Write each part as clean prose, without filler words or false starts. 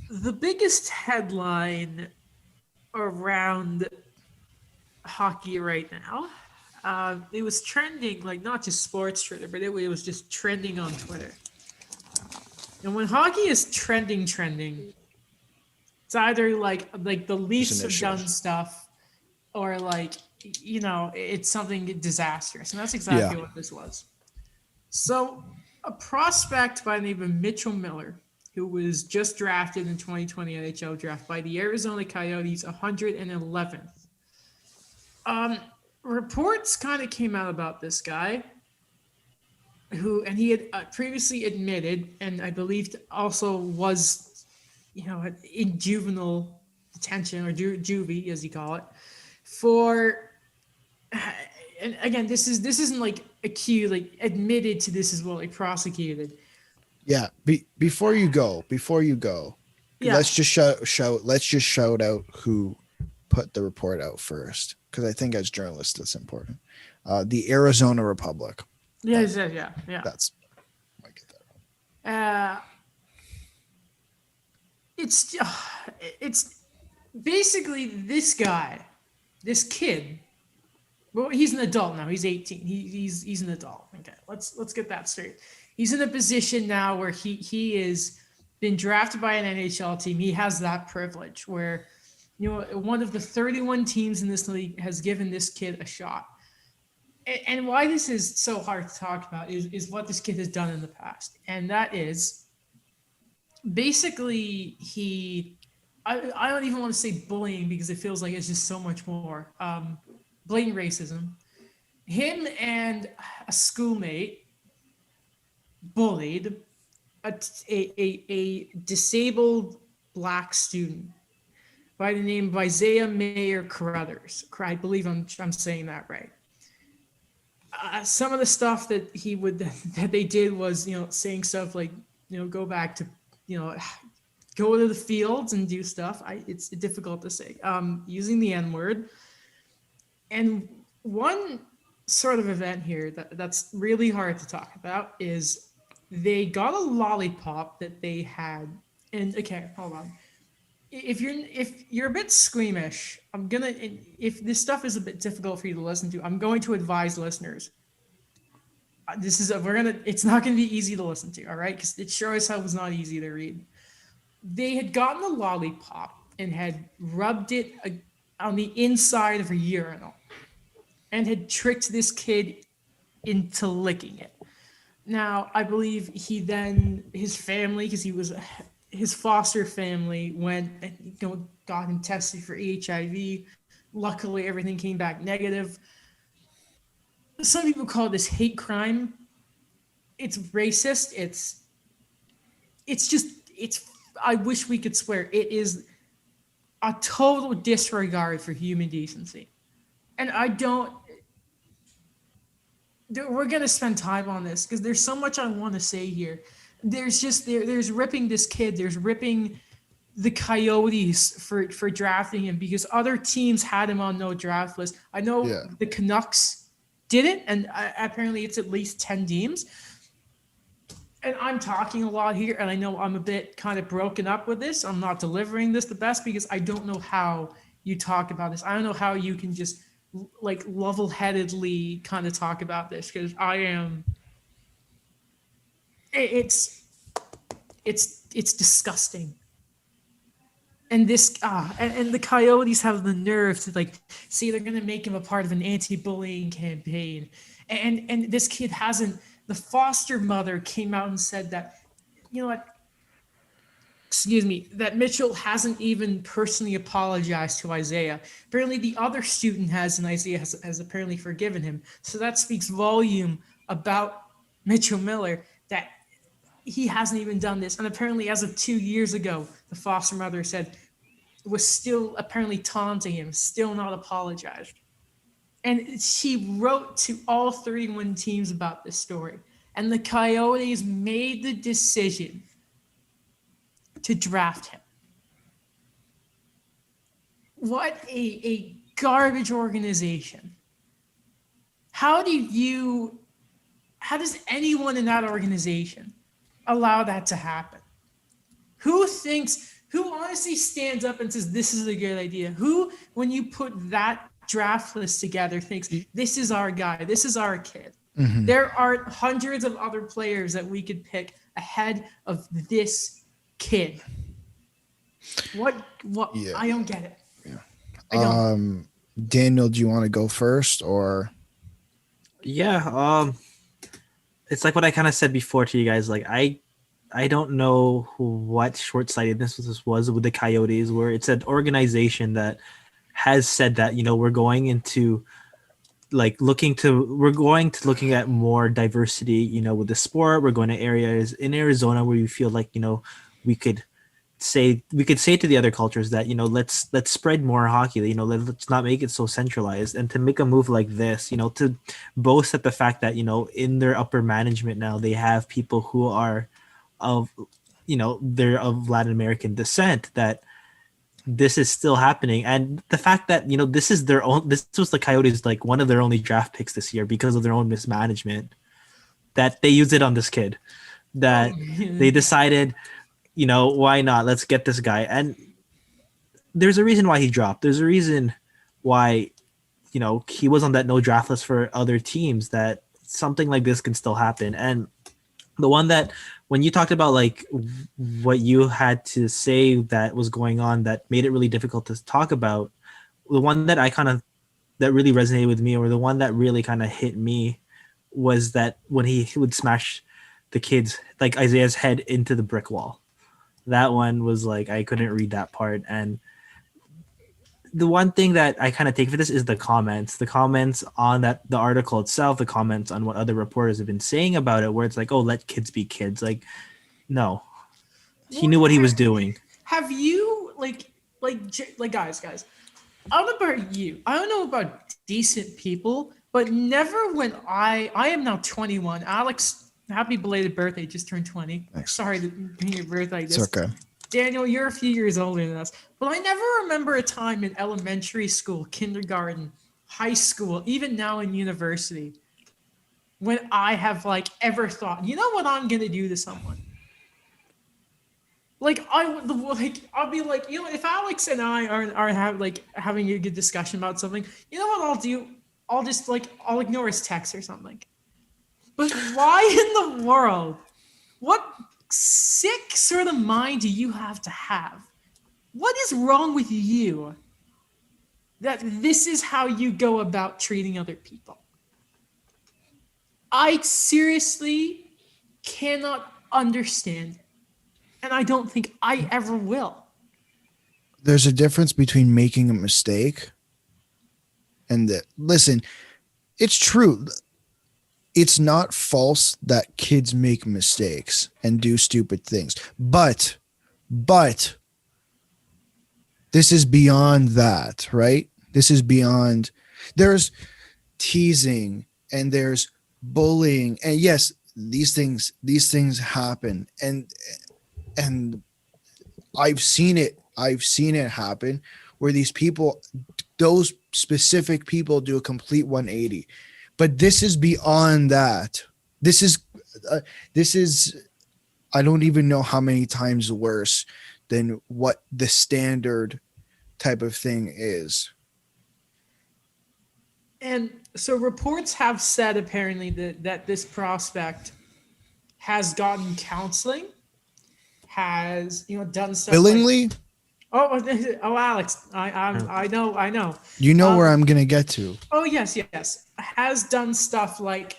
The biggest headline around hockey right now, it was trending, like not just sports Twitter, but it was just trending on Twitter. And when hockey is trending, it's either like the There's Leafs an have issue. done stuff, or like it's something disastrous, and that's Yeah. exactly what this was. So, a prospect by the name of Mitchell Miller, who was just drafted in 2020 NHL draft by the Arizona Coyotes, 111th. Um, Reports kind of came out about this guy, and he had previously admitted, and I believed also was, in juvenile detention or juvie as you call it, for and again, this isn't like accused, like admitted to this as well, like prosecuted. Yeah. Before you go, Yeah, let's just shout out who put the report out first, because I think as journalists it's important. The Arizona Republic. yeah, That yeah. that's I get that. Uh, it's basically this guy, this kid. Well, he's an adult now. He's 18. He's an adult. Okay, let's get that straight. He's in a position now where he is been drafted by an NHL team. He has that privilege where one of the 31 teams in this league has given this kid a shot. And why this is so hard to talk about is what this kid has done in the past. And that is basically I don't even want to say bullying because it feels like it's just so much more. Blatant racism. Him and a schoolmate bullied a disabled black student by the name of Isaiah Mayer Carruthers. I believe I'm saying that right. Some of the stuff that he would that they did was saying stuff like go back to you know go to the fields and do stuff. It's difficult to say. Using the N word. And one sort of event here that's really hard to talk about is they got a lollipop that they had. And okay, hold on. If you're a bit squeamish, if this stuff is a bit difficult for you to listen to, I'm going to advise listeners. This is we're gonna. It's not gonna be easy to listen to, all right? Because it sure as hell was not easy to read. They had gotten a lollipop and had rubbed it on the inside of a urinal and had tricked this kid into licking it. Now, I believe his family, because he was his foster family, went and got him tested for HIV. Luckily, everything came back negative. Some people call this hate crime. It's racist. It's just it's. I wish we could swear it is a total disregard for human decency. And I don't we're gonna spend time on this because there's so much I want to say here. There's ripping this kid. There's ripping the Coyotes for drafting him because other teams had him on no draft list. I know Yeah. the Canucks did it, and apparently it's at least 10 teams. And I'm talking a lot here, and I know I'm a bit kind of broken up with this. I'm not delivering this the best because I don't know how you talk about this. I don't know how you can just like level-headedly kind of talk about this because I am. It's it's disgusting. And and the Coyotes have the nerve to like say they're gonna make him a part of an anti-bullying campaign, and this kid hasn't. The foster mother came out and said that you know what excuse me, that Mitchell hasn't even personally apologized to Isaiah. Apparently, the other student has, and Isaiah has apparently forgiven him. So that speaks volume about Mitchell Miller that he hasn't even done this. And apparently, as of 2 years ago, the foster mother said was still apparently taunting him, still not apologized. And she wrote to all 31 teams about this story. And the Coyotes made the decision to draft him. What a garbage organization. How do you how does anyone in that organization allow that to happen? Who thinks Who honestly stands up and says, this is a good idea? Who, when you put that draft list together, thinks, this is our guy, this is our kid? Mhm. There are hundreds of other players that we could pick ahead of this kid. What? Yeah. I don't get it. I don't. Daniel, do you want to go first or? Yeah, it's like what I kind of said before to you guys. Like I don't know what short-sightedness was with the Coyotes, where it's an organization that has said that, you know, we're going to looking at more diversity, you know, with the sport. We're going to areas in Arizona where we feel like, you know, we could say to the other cultures that, you know, let's spread more hockey, you know, let's not make it so centralized. And to make a move like this, you know, to boast at the fact that, you know, in their upper management now they have people who are of, you know, they're of Latin American descent, that this is still happening. And the fact that, you know, this was the Coyotes, like one of their only draft picks this year because of their own mismanagement, that they used it on this kid, that they decided, you know, why not? Let's get this guy. And there's a reason why he dropped. There's a reason why, you know, he was on that no draft list for other teams, that something like this can still happen. And the one that, when you talked about like what you had to say that was going on that made it really difficult to talk about, the one that that really resonated with me, or the one that really kind of hit me, was that when he would smash the kids, like Isaiah's head into the brick wall. That one was like, I couldn't read that part. And the one thing that I kind of take for this is the comments on the article itself, the comments on what other reporters have been saying about it, where it's like, oh, let kids be kids. Like, no, he knew what he was doing. Have you like guys? I don't know about you. I don't know about decent people, but never when I am now 21. Alex, happy belated birthday! Just turned 20. Thanks. Sorry to bring your birthday. It's okay. Daniel, you're a few years older than us, but I never remember a time in elementary school, kindergarten, high school, even now in university, when I have like ever thought, you know what I'm gonna do to someone. Like I'll be like, you know, if Alex and I are having a good discussion about something, you know what I'll do? I'll ignore his text or something. But why in the world? What sick sort of mind do you have to have? What is wrong with you that this is how you go about treating other people? I seriously cannot understand, and I don't think I ever will. There's a difference between making a mistake and listen, it's true. It's not false that kids make mistakes and do stupid things, but this is beyond that, right? This is beyond. There's teasing and there's bullying, and yes, these things happen, and I've seen it happen where those specific people do a complete 180. But this is beyond that. This is I don't even know how many times worse than what the standard type of thing is. And so reports have said apparently that this prospect has gotten counseling, has, you know, done stuff Willingly? Alex, I know. You know where I'm gonna get to. Oh yes, has done stuff like,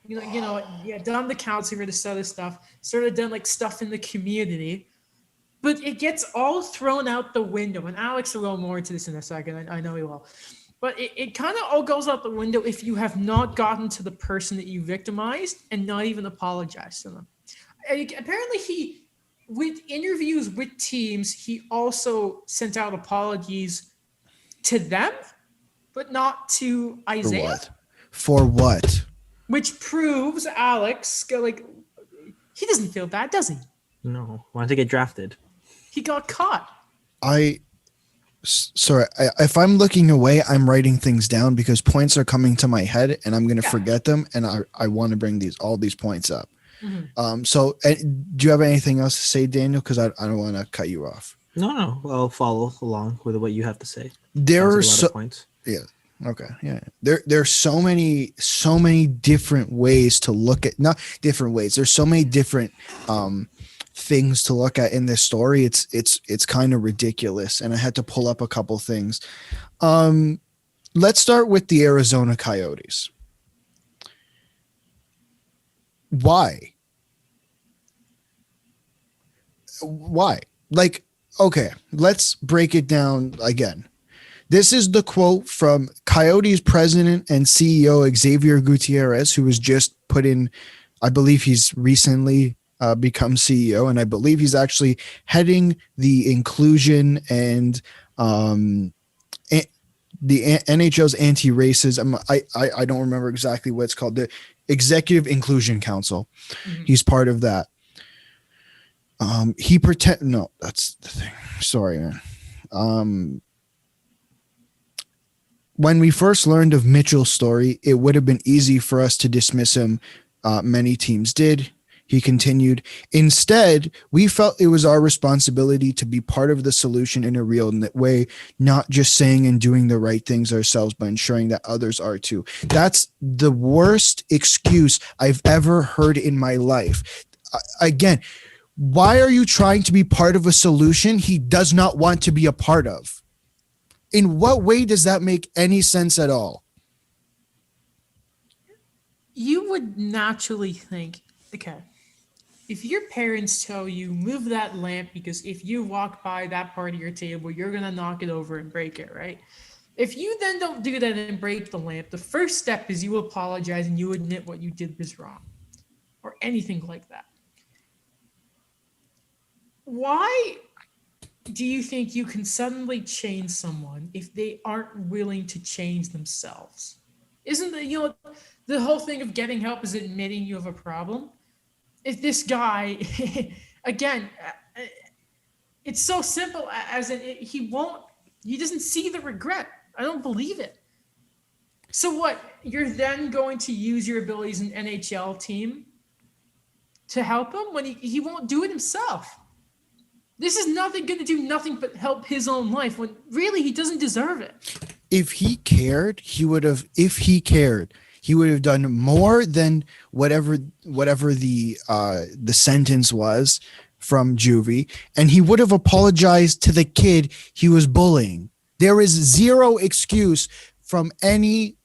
done the counseling for this other stuff, sort of done like stuff in the community, but it gets all thrown out the window. And Alex will go more into this in a second. I know he will, but it kind of all goes out the window if you have not gotten to the person that you victimized and not even apologized to them. Apparently with interviews with teams, he also sent out apologies to them, but not to Isaiah. For what? Which proves Alex, like, he doesn't feel bad, does he? No, wanted to get drafted. He got caught. Sorry, if I'm looking away, I'm writing things down because points are coming to my head and I'm going to forget them, and I want to bring all these points up. Mhm. So do you have anything else to say, Daniel? Because I don't want to cut you off. No, I'll follow along with what you have to say. There Sounds are like a lot of so points. yeah. Okay. Yeah. There's so many different ways to look at, not different ways. There's so many different things to look at in this story. It's kind of ridiculous. And I had to pull up a couple things. Um let's start with the Arizona Coyotes. Why? Why? Like, okay, let's break it down again. This is the quote from Coyotes president and CEO Xavier Gutierrez, who was just put in, I believe he's recently become CEO, and I believe he's actually heading the inclusion and the NHL's anti-racism. I don't remember exactly what it's called. The Executive Inclusion Council. Mhm. He's part of that. He pretend no, that's the thing. Sorry, man. Um, when we first learned of Mitchell's story, it would have been easy for us to dismiss him. Many teams did. He continued. Instead, we felt it was our responsibility to be part of the solution in a real way, not just saying and doing the right things ourselves, but ensuring that others are too. That's the worst excuse I've ever heard in my life. Again, why are you trying to be part of a solution he does not want to be a part of? In what way does that make any sense at all? You would naturally think, okay, if your parents tell you move that lamp because if you walk by that part of your table, you're gonna knock it over and break it, right? If you then don't do that and break the lamp, the first step is you apologize and you admit what you did was wrong, or anything like that. Why do you think you can suddenly change someone if they aren't willing to change themselves? Isn't the the whole thing of getting help is admitting you have a problem? If this guy, again, it's so simple as in he won't, he doesn't see the regret. I don't believe it. So what? You're then going to use your abilities in NHL team to help him when he won't do it himself. This is nothing going to do nothing but help his own life when really he doesn't deserve it. If he cared, he would have. If he cared, he would have done more than whatever the sentence was from Juvie, and he would have apologized to the kid he was bullying. There is zero excuse from any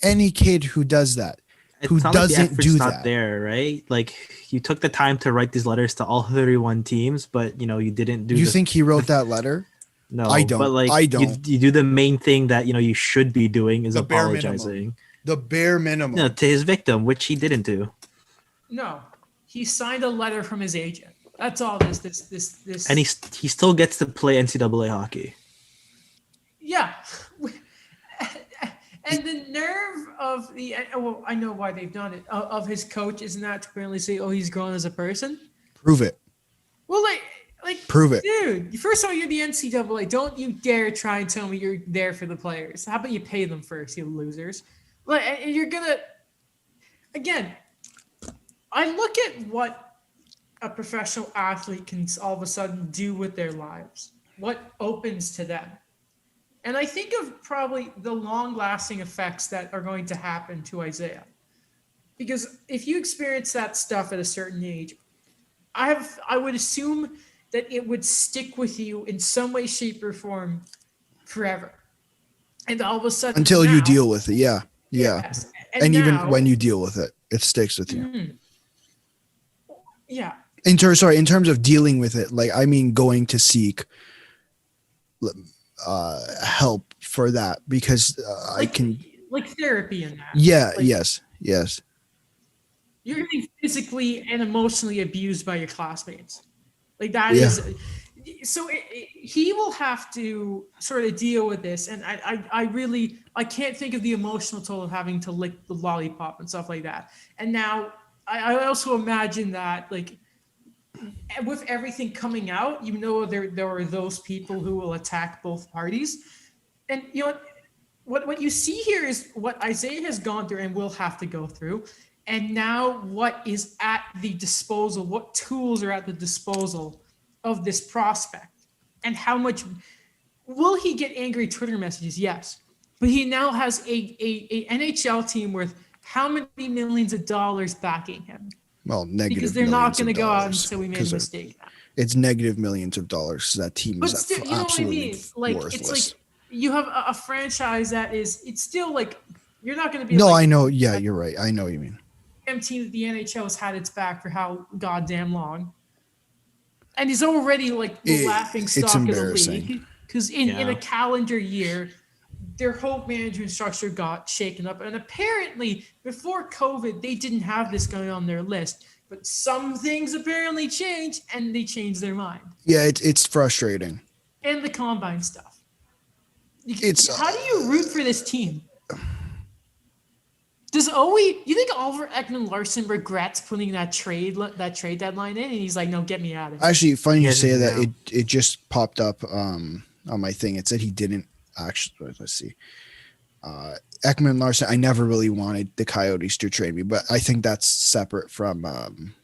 kid who does that, who It's not like the doesn't effort's do not that. there, right? Like you took the time to write these letters to all 31 teams, but you didn't do You the think he wrote that letter? I no, but don't. like I you don't. you do the main thing that you should be doing is The bare minimum. apologizing. The bare minimum. To his victim, which he didn't do. No, he signed a letter from his agent. That's all. And This. he still gets to play NCAA hockey. Yeah. And the nerve of the well, I know why they've done it of his coach is not to apparently say, "Oh, he's grown as a person." Prove it. Well, like, Prove it. dude, first of all, you're the NCAA. Don't you dare try and tell me you're there for the players. How about you pay them first, you losers? Like, and you're gonna again. I look at what a professional athlete can all of a sudden do with their lives. What opens to them. And I think of probably the long lasting effects that are going to happen to Isaiah. Because if you experience that stuff at a certain age, I would assume that it would stick with you in some way, shape, or form forever. And all of a sudden Until you now, deal with it. Yeah. Yeah. yes. And And even now, when you deal with it, it sticks with you. yeah. In terms of dealing with it, like I mean going to seek help for that, because I Like can like therapy in that. yeah, Like yes. you're getting physically and emotionally abused by your classmates. Like that Yeah. is so he will have to sort of deal with this, and I really I can't think of the emotional toll of having to lick the lollipop and stuff like that. And now I also imagine that like with everything coming out, there are those people who will attack both parties, and what you see here is what Isaiah has gone through and will have to go through. And now what is at the disposal? What tools are at the disposal of this prospect? And how much will he get angry Twitter messages? Yes. But he now has a NHL team worth how many millions of dollars backing him? Well, Because negative they're not millions going to of go out and dollars. say we made a 'Cause mistake. it's negative millions of dollars. That team But is still, you know what I absolutely mean? Like, worthless. it's like you have a franchise that is, it's still like, you're not going to be No, like, I know. Yeah, you're right. I know what you mean. team that the NHL has had its back for how goddamn long. And he's already like the laughing stock of the embarrassing. league. Because in Yeah. a calendar year, their whole management structure got shaken up. And apparently, before COVID, they didn't have this going on their list. But some things apparently changed, and they changed their mind. Yeah, it's frustrating. And the combine stuff. It's How do you root for this team? Does you think Oliver Ekman-Larsson regrets putting that trade deadline in, and he's like, no, get me out of here? actually funny you Yeah, say that. yeah. It just popped up on my thing. It said he didn't actually. Let's see. Ekman Larson. I never really wanted the Coyotes to trade me, but I think that's separate from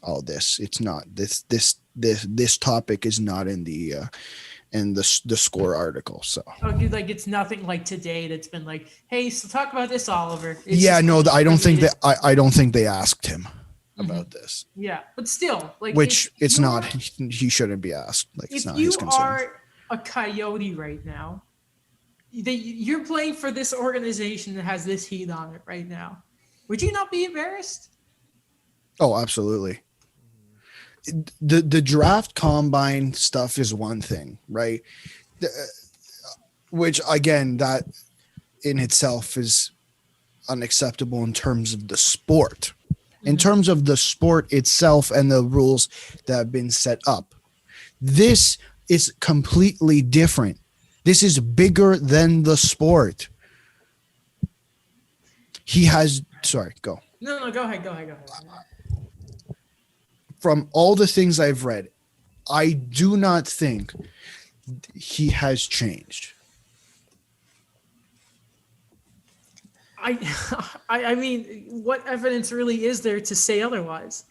all this. It's not this topic is not in the score article. So Like it's nothing like today that's been like, hey, so talk about this, Oliver. It's yeah, just no, like I don't think related. that I don't think they asked him about this. Yeah, but still, like, Which if it's you're- not. He shouldn't be asked. Like it's If not you his concern. are a Coyote right now, you're playing for this organization that has this heat on it right now. Would you not be embarrassed? Oh, absolutely. The draft combine stuff is one thing, right? Which again, that in itself is unacceptable in terms of the sport. In terms of the sport itself and the rules that have been set up. This is completely different. This is bigger than the sport. He has go. No, go ahead. From all the things I've read, I do not think he has changed. I mean, what evidence really is there to say otherwise?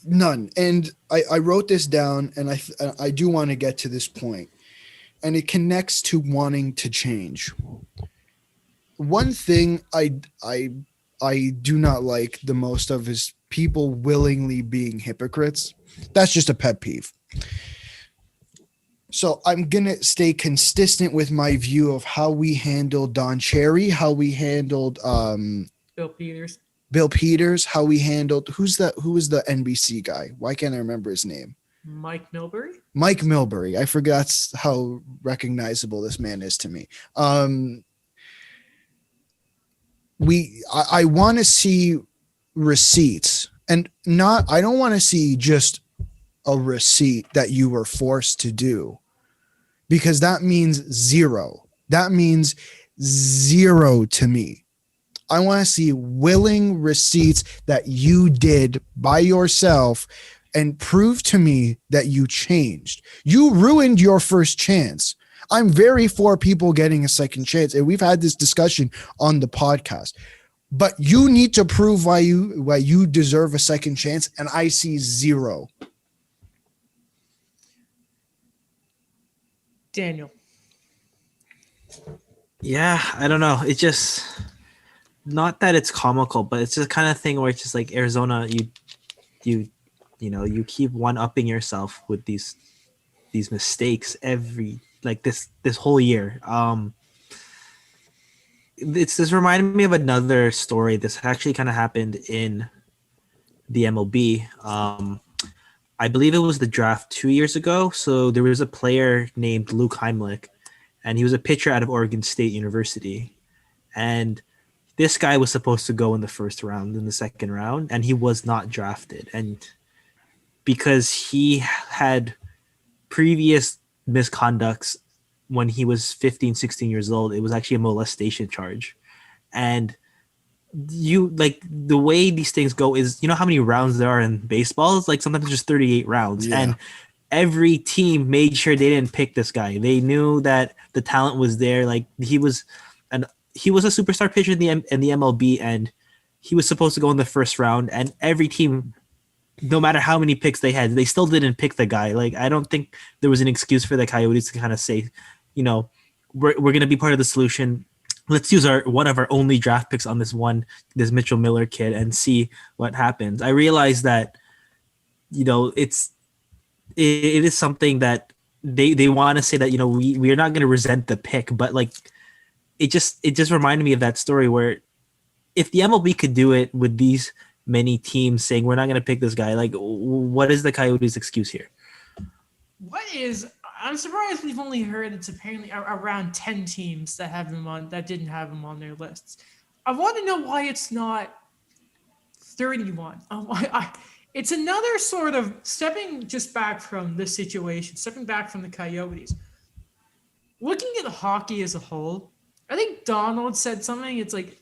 None. And I wrote this down, and I do want to get to this point, and it connects to wanting to change. One thing I do not like the most of is people willingly being hypocrites. That's just a pet peeve. So I'm going to stay consistent with my view of how we handled Don Cherry, how we handled Bill Peters, how we handled who was the NBC guy? Why can't I remember his name? Mike Milbury. Mike Milbury. I forgot how recognizable this man is to me. I want to see receipts, and I don't want to see just a receipt that you were forced to do, because that means zero. That means zero to me. I want to see willing receipts that you did by yourself and prove to me that you changed. You ruined your first chance. I'm very for people getting a second chance, and we've had this discussion on the podcast. But you need to prove why you deserve a second chance, and I see zero. Daniel. Yeah, I don't know. It's just not that it's comical, but it's just kind of thing where it's just like Arizona, you keep one upping yourself with these mistakes every this whole year. This reminded me of another story. This actually kind of happened in the MLB. I believe it was the draft 2 years ago. So there was a player named Luke Heimlich, and he was a pitcher out of Oregon State University. And this guy was supposed to go in the first round, in the second round, and he was not drafted. And because he had previous misconducts when he was 15, 16 years old, it was actually a molestation charge. And the way these things go is, you know how many rounds there are in baseball? It's like sometimes just 38 rounds. Yeah. And every team made sure they didn't pick this guy. They knew that the talent was there. Like he was he was a superstar pitcher in the MLB, and he was supposed to go in the first round, and every team, no matter how many picks they had, they still didn't pick the guy. Like, I don't think there was an excuse for the Coyotes to kind of say, you know, we're gonna be part of the solution. Let's use one of our only draft picks on this Mitchell Miller kid and see what happens. I realize that, you know, it is something that they want to say that, you know, we are not going to resent the pick, but like it just reminded me of that story where if the MLB could do it with these many teams saying we're not going to pick this guy, like what is the Coyotes' excuse here? I'm surprised we've only heard it's apparently around 10 teams that didn't have him on their lists. I want to know why it's not 31. It's another sort of stepping just back from this situation, stepping back from the Coyotes. Looking at hockey as a whole, I think Donald said something. It's like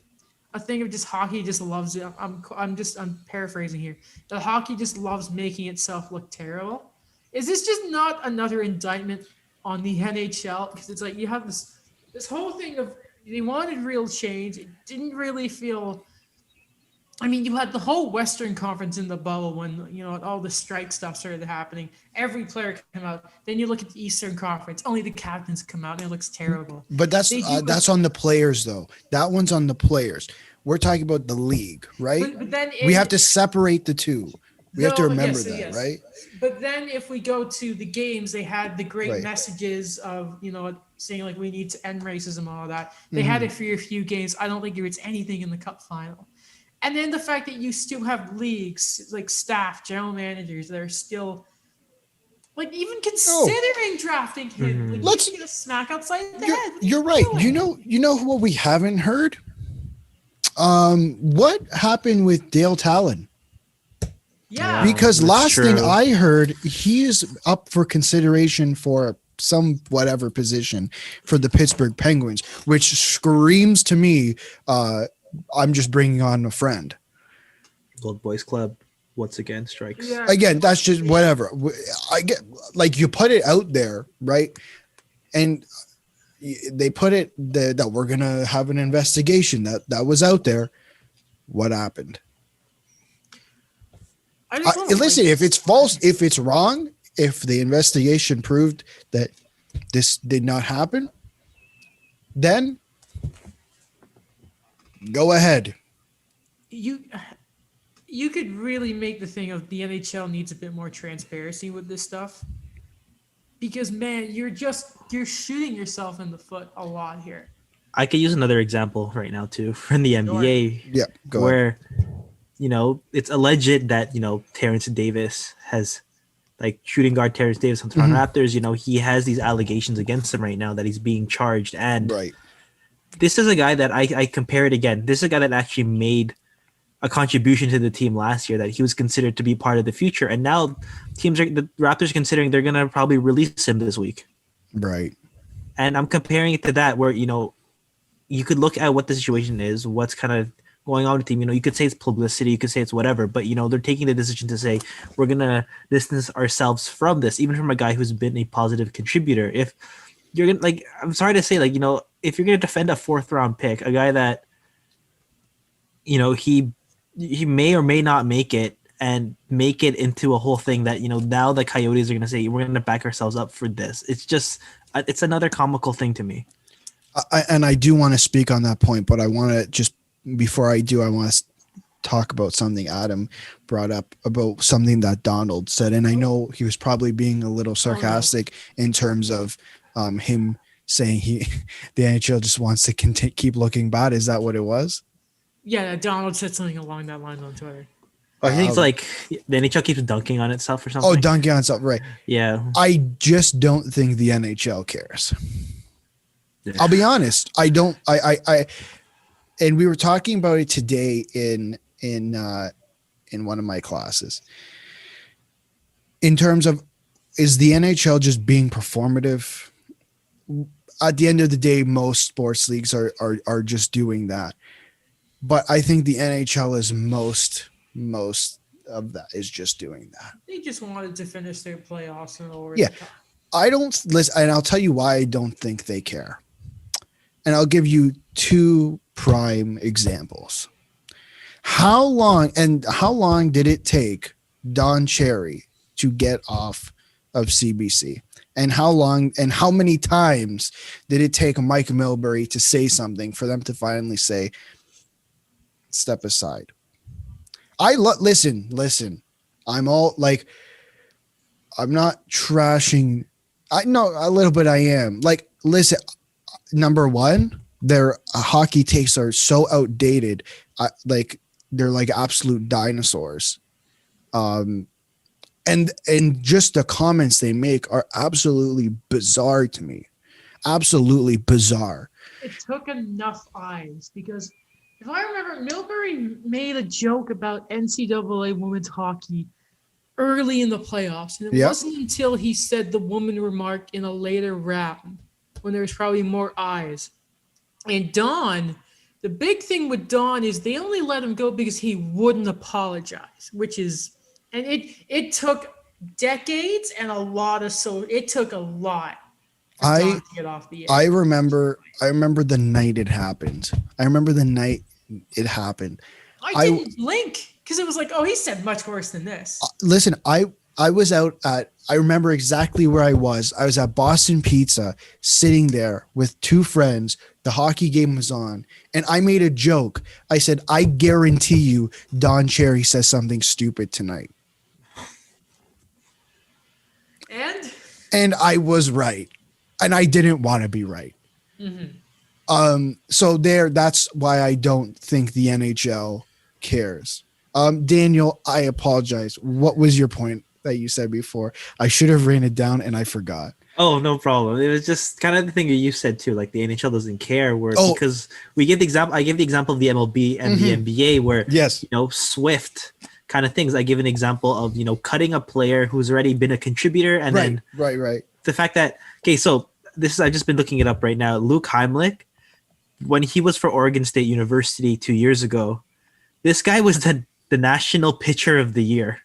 a thing of just hockey just loves it. I'm paraphrasing here. The hockey just loves making itself look terrible. Is this just not another indictment on the NHL? Because it's like you have this whole thing of they wanted real change. It didn't really feel. I mean, you had the whole Western Conference in the bubble when, you know, all the strike stuff started happening. Every player came out. Then you look at the Eastern Conference. Only the captains come out, and it looks terrible. But that's on the players, though. That one's on the players. We're talking about the league, right? But then we have to separate the two. We have to remember that, right? But then if we go to the games, they had the great messages of, you know, saying like we need to end racism and all that. They had it for a few games. I don't think it's anything in the cup final. And then the fact that you still have leagues, like staff, general managers that are still, like, even considering drafting him. Like, let's get a smack outside the head. You're right. You know what we haven't heard? What happened with Dale Talon? Yeah. Because last thing I heard, he is up for consideration for some whatever position for the Pittsburgh Penguins, which screams to me, I'm just bringing on a friend. Gold Boys Club once again strikes. Yeah. Again, that's just whatever. I get, like, you put it out there, right? And they put it that we're gonna have an investigation that was out there. What happened? Listen, if it's false, if it's wrong, if the investigation proved that this did not happen, then go ahead. You could really make the thing of the NHL needs a bit more transparency with this stuff. Because, man, you're shooting yourself in the foot a lot here. I could use another example right now too from the NBA. Yeah, where you know, it's alleged that, you know, Terrence Davis has, like, shooting guard Terrence Davis on Toronto Raptors, you know, he has these allegations against him right now that he's being charged. And this is a guy that I compare it again. This is a guy that actually made a contribution to the team last year, that he was considered to be part of the future. And now the Raptors are considering they're going to probably release him this week. Right. And I'm comparing it to that where, you know, you could look at what the situation is, what's kind of going on with the team. You know, you could say it's publicity, you could say it's whatever, but, you know, they're taking the decision to say, we're going to distance ourselves from this, even from a guy who's been a positive contributor. If you're going to, like, I'm sorry to say, like, you know, if you're going to defend a 4th round pick, a guy that, you know, he may or may not make it and make it into a whole thing that, you know, now the Coyotes are going to say, we're going to back ourselves up for this. It's just, it's another comical thing to me. I do want to speak on that point, but I want to just, before I do, I want to talk about something Adam brought up about something that Donald said. And I know he was probably being a little sarcastic in terms of him saying the NHL just wants to keep looking bad. Is that what it was? Yeah, Donald said something along that line on Twitter. I think it's like the NHL keeps dunking on itself or something. Oh, dunking on itself, right. Yeah. I just don't think the NHL cares. Yeah. I'll be honest. I don't. And we were talking about it today in one of my classes. In terms of, is the NHL just being performative? At the end of the day, most sports leagues are just doing that. But I think the NHL is most of that is just doing that. They just wanted to finish their playoffs and over. Yeah, I don't listen, and I'll tell you why I don't think they care. And I'll give you two prime examples. How long did it take Don Cherry to get off of CBC? And how many times did it take Mike Milbury to say something for them to finally say, step aside? Listen. I'm all like, I'm not trashing. I know a little bit I am. Like, listen, number one, their hockey takes are so outdated. Like, they're like absolute dinosaurs. Um, and just the comments they make are absolutely bizarre to me. Absolutely bizarre. It took enough eyes because if I remember, Milbury made a joke about NCAA women's hockey early in the playoffs, and it Yep. wasn't until he said the woman remark in a later round when there was probably more eyes. And Don, the big thing with Don is they only let him go because he wouldn't apologize, which is, and it took decades and a lot of, so it took a lot for Don I to get off the I air. remember the night it happened. I remember the night it happened. I I didn't blink because it was like, oh, he said much worse than this. listen, I was out at I remember exactly where I was. I was at Boston Pizza sitting there with two friends. The hockey game was on, and I made a joke. I said, "I guarantee you Don Cherry says something stupid tonight." And And I was right. And I didn't want to be right. So that's why I don't think the NHL cares. Daniel, I apologize. What was your point that you said before? I should have written it down and I forgot. Oh, no problem. It was just kind of the thing that you said too, like the NHL doesn't care, where Oh. because we give the example. I give the example of the MLB and the NBA, where Yes. Swift kind of things. I give an example of cutting a player who's already been a contributor, and then Right. the fact that so this is I've just been looking it up right now. Luke Heimlich, when he was for Oregon State University 2 years ago, this guy was the national pitcher of the year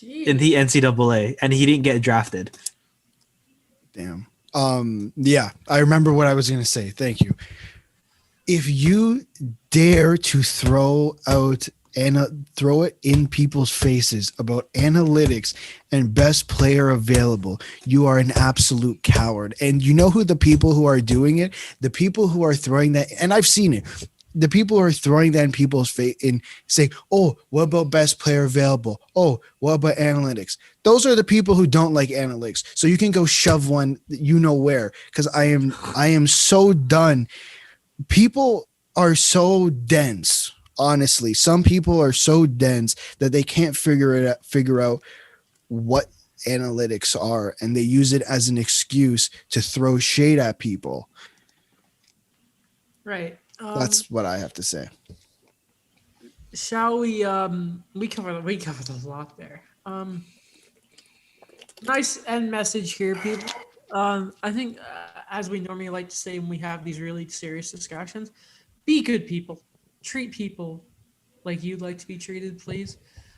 in the NCAA, and he didn't get drafted. Damn. Yeah, I remember what I was going to say. Thank you. If you dare to throw it in people's faces about analytics and best player available, you are an absolute coward. And you know who the people who are doing it? The people who are throwing that, and I've seen it. The people who are throwing that in people's face and say, "Oh, what about best player available? Oh, what about analytics?" Those are the people who don't like analytics. So you can go shove one, where, because I am so done. People are so dense. Honestly, some people are so dense that they can't figure out what analytics are, and they use it as an excuse to throw shade at people. Right. That's what I have to say. Shall we? We covered a lot there. Nice end message here, people. I think as we normally like to say when we have these really serious discussions, be good people. Treat people like you'd like to be treated, please.